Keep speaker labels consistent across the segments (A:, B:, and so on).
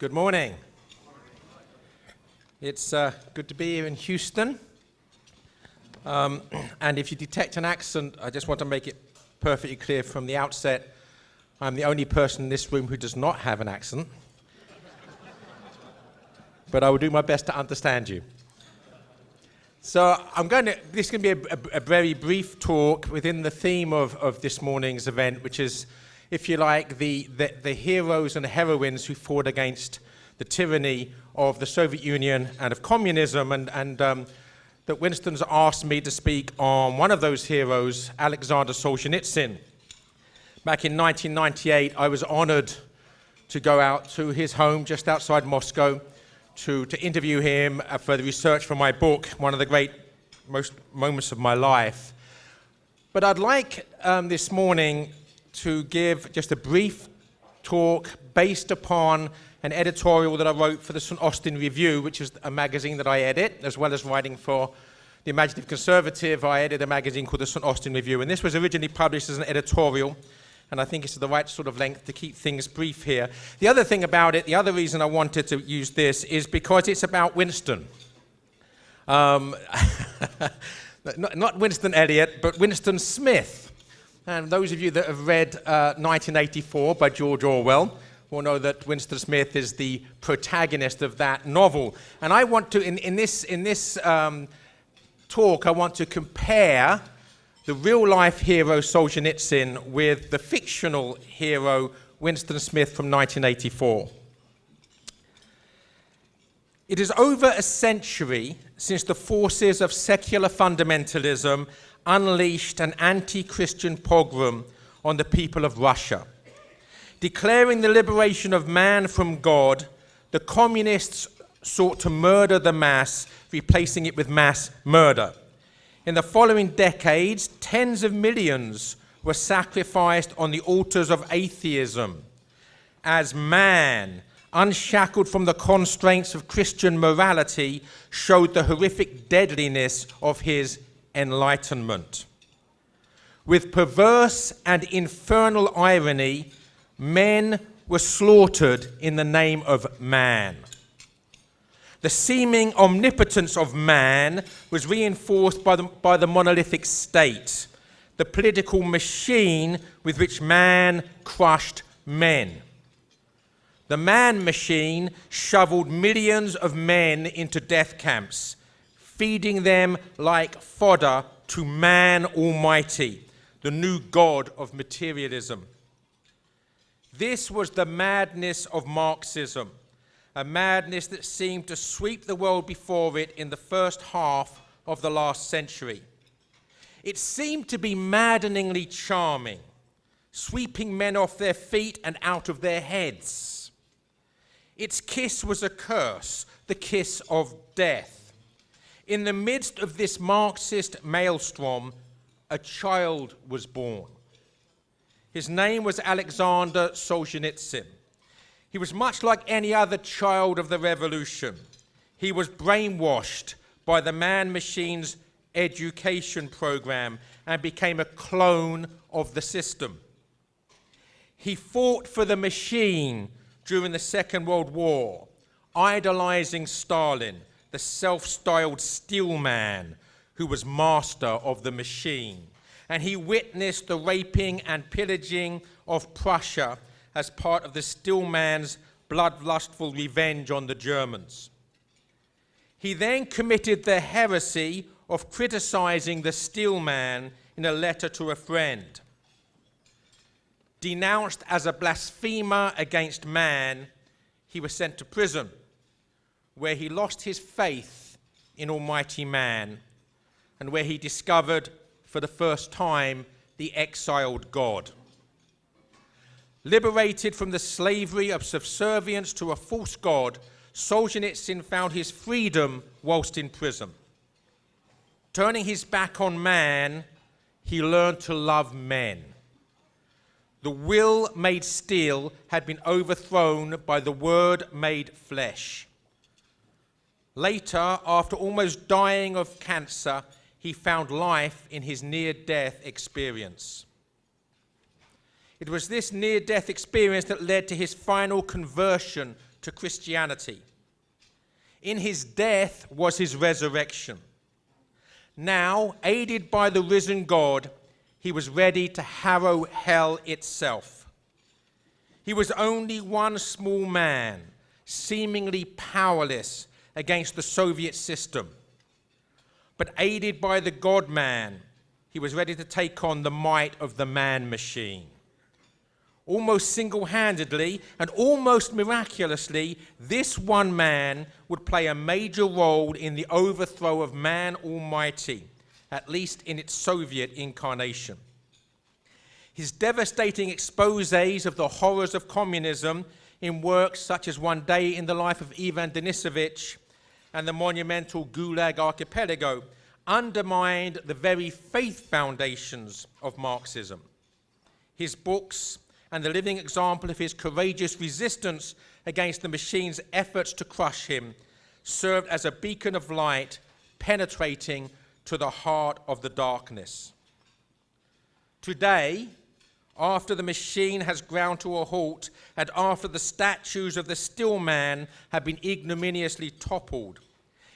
A: Good morning. It's good to be here in Houston. And if you detect an accent, I just want to make it perfectly clear from the outset, I'm the only person in this room who does not have an accent. But I will do my best to understand you. So this is going to be a very brief talk within the theme of this morning's event, which is, if you like, the heroes and heroines who fought against the tyranny of the Soviet Union and of communism, and that Winston's asked me to speak on one of those heroes, Alexander Solzhenitsyn. Back in 1998, I was honored to go out to his home just outside Moscow to interview him for the research for my book, one of the great most moments of my life. But I'd like this morning to give just a brief talk based upon an editorial that I wrote for the St. Austin Review, which is a magazine that I edit, as well as writing for the Imaginative Conservative. I edit a magazine called the St. Austin Review, and this was originally published as an editorial, and I think it's the right sort of length to keep things brief here. The other thing about it, the other reason I wanted to use this is because it's about Winston. Not Winston Eliot, but Winston Smith. And those of you that have read 1984 by George Orwell will know that Winston Smith is the protagonist of that novel. And I want to, in this talk, I want to compare the real-life hero Solzhenitsyn with the fictional hero Winston Smith from 1984. It is over a century since the forces of secular fundamentalism unleashed an anti-Christian pogrom on the people of Russia. Declaring the liberation of man from God, the communists sought to murder the mass, replacing it with mass murder. In the following decades, tens of millions were sacrificed on the altars of atheism as man, unshackled from the constraints of Christian morality, showed the horrific deadliness of his enlightenment. With perverse and infernal irony, men were slaughtered in the name of man. The seeming omnipotence of man was reinforced by the monolithic state, the political machine with which man crushed men. The man machine shoveled millions of men into death camps, feeding them like fodder to man almighty, the new god of materialism. This was the madness of Marxism, a madness that seemed to sweep the world before it in the first half of the last century. It seemed to be maddeningly charming, sweeping men off their feet and out of their heads. Its kiss was a curse, the kiss of death. In the midst of this Marxist maelstrom, a child was born. His name was Alexander Solzhenitsyn. He was much like any other child of the revolution. He was brainwashed by the man-machine's education program and became a clone of the system. He fought for the machine during the Second World War, idolizing Stalin, the self-styled steel man who was master of the machine. And he witnessed the raping and pillaging of Prussia as part of the Stillman's bloodlustful revenge on the Germans. He then committed the heresy of criticizing the Stillman in a letter to a friend. Denounced as a blasphemer against man, he was sent to prison, where he lost his faith in Almighty Man, and where he discovered for the first time the exiled God. Liberated from the slavery of subservience to a false god, Solzhenitsyn found his freedom whilst in prison. Turning his back on man, he learned to love men. The will made steel had been overthrown by the word made flesh. Later, after almost dying of cancer, he found life in his near-death experience. It was this near-death experience that led to his final conversion to Christianity. In his death was his resurrection. Now, aided by the risen God, he was ready to harrow hell itself. He was only one small man, seemingly powerless against the Soviet system. But aided by the God-man, he was ready to take on the might of the man-machine. Almost single-handedly and almost miraculously, this one man would play a major role in the overthrow of man almighty, at least in its Soviet incarnation. His devastating exposés of the horrors of communism in works such as One Day in the Life of Ivan Denisovich and the monumental Gulag Archipelago undermined the very faith foundations of Marxism. His books and the living example of his courageous resistance against the machine's efforts to crush him served as a beacon of light penetrating to the heart of the darkness. Today, after the machine has ground to a halt and after the statues of the still man have been ignominiously toppled,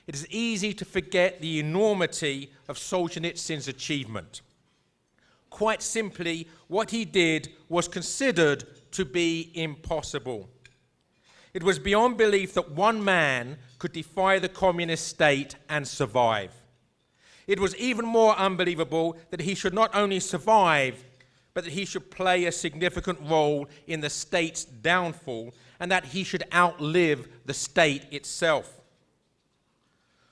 A: it is easy to forget the enormity of Solzhenitsyn's achievement. Quite simply, what he did was considered to be impossible. It was beyond belief that one man could defy the communist state and survive. It was even more unbelievable that he should not only survive, but that he should play a significant role in the state's downfall and that he should outlive the state itself.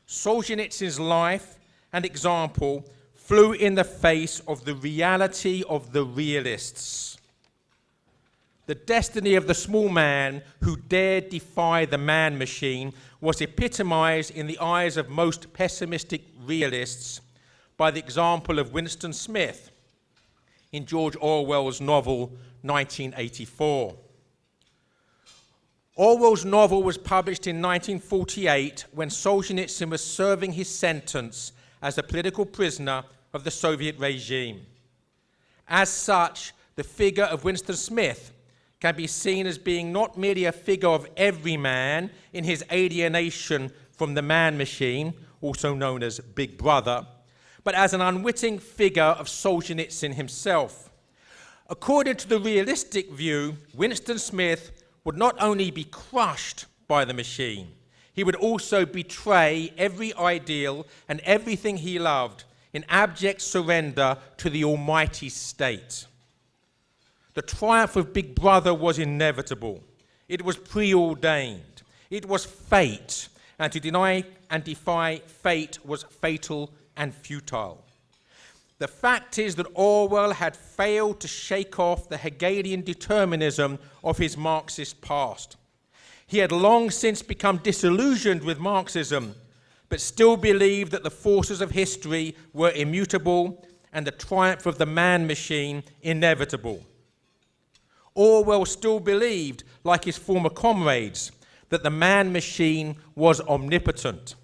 A: Solzhenitsyn's life and example flew in the face of the reality of the realists. The destiny of the small man who dared defy the man-machine was epitomized in the eyes of most pessimistic realists by the example of Winston Smith in George Orwell's novel 1984. Orwell's novel was published in 1948 when Solzhenitsyn was serving his sentence as a political prisoner of the Soviet regime. As such, the figure of Winston Smith can be seen as being not merely a figure of every man in his alienation from the man-machine, also known as Big Brother, but as an unwitting figure of Solzhenitsyn himself. According to the realistic view, Winston Smith would not only be crushed by the machine, he would also betray every ideal and everything he loved in abject surrender to the almighty state. The triumph of Big Brother was inevitable. It was preordained. It was fate, and to deny and defy fate was fatal and futile. The fact is that Orwell had failed to shake off the Hegelian determinism of his Marxist past. He had long since become disillusioned with Marxism, but still believed that the forces of history were immutable and the triumph of the man-machine inevitable. Orwell still believed, like his former comrades, that the man-machine was omnipotent.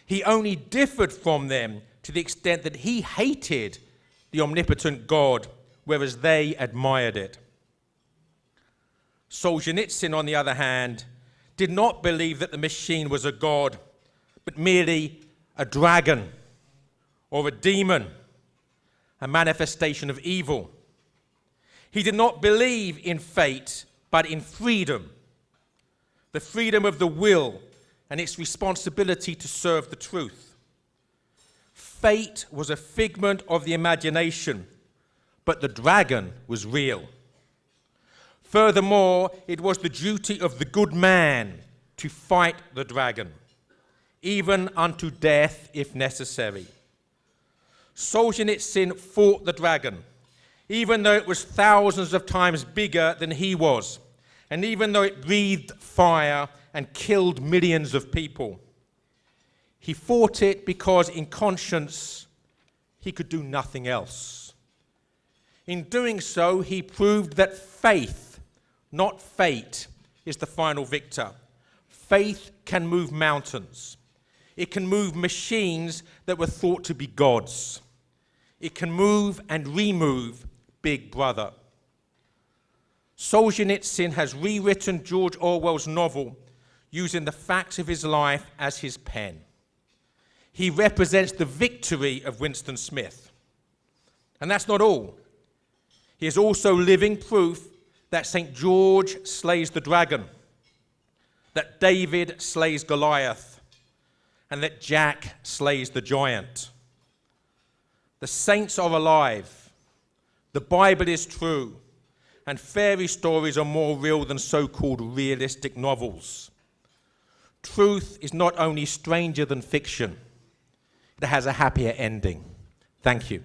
A: He only differed from them to the extent that he hated the omnipotent God, whereas they admired it. Solzhenitsyn, on the other hand, did not believe that the machine was a god, but merely a dragon or a demon, a manifestation of evil. He did not believe in fate, but in freedom, the freedom of the will and its responsibility to serve the truth. Fate was a figment of the imagination, but the dragon was real. Furthermore, it was the duty of the good man to fight the dragon, even unto death if necessary. Solzhenitsyn fought the dragon, even though it was thousands of times bigger than he was, and even though it breathed fire and killed millions of people. He fought it because in conscience he could do nothing else. In doing so, he proved that faith, not fate, is the final victor. Faith can move mountains. It can move machines that were thought to be gods. It can move and remove Big Brother. Solzhenitsyn has rewritten George Orwell's novel using the facts of his life as his pen. He represents the victory of Winston Smith. And that's not all. He is also living proof that St. George slays the dragon, that David slays Goliath, and that Jack slays the giant. The saints are alive, the Bible is true, and fairy stories are more real than so-called realistic novels. Truth is not only stranger than fiction, it has a happier ending. Thank you.